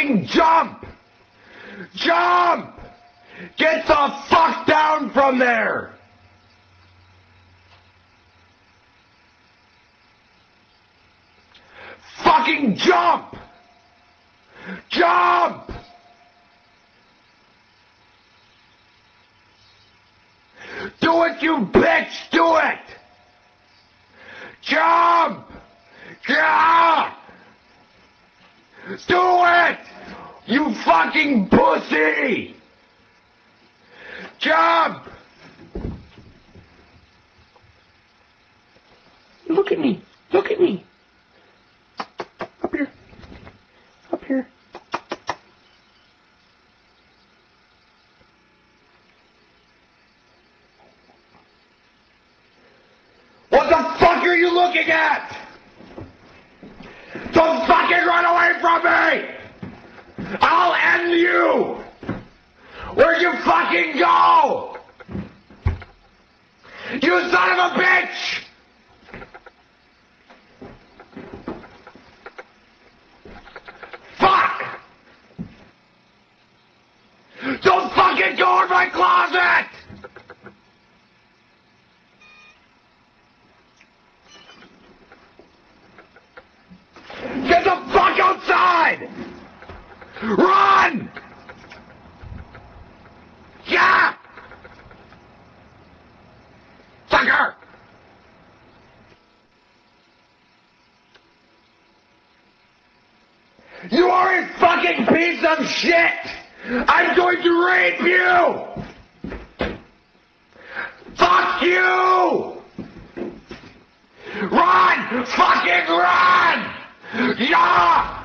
Fucking jump! Jump! Get the fuck down from there! Fucking jump! Jump! Do it, you bitch! Do it! Jump! Yeah! Do it! You fucking pussy! Jump! Look at me! Look at me! Up here. Up here. What the fuck are you looking at? Don't fucking run away from me! I'll end you! Where'd you fucking go? You son of a bitch! Fuck! Don't fucking go in my closet! Get the fuck outside! Run! Yeah! Sucker! You are a fucking piece of shit! I'm going to rape you! Fuck you! Run! Fucking run! Yeah!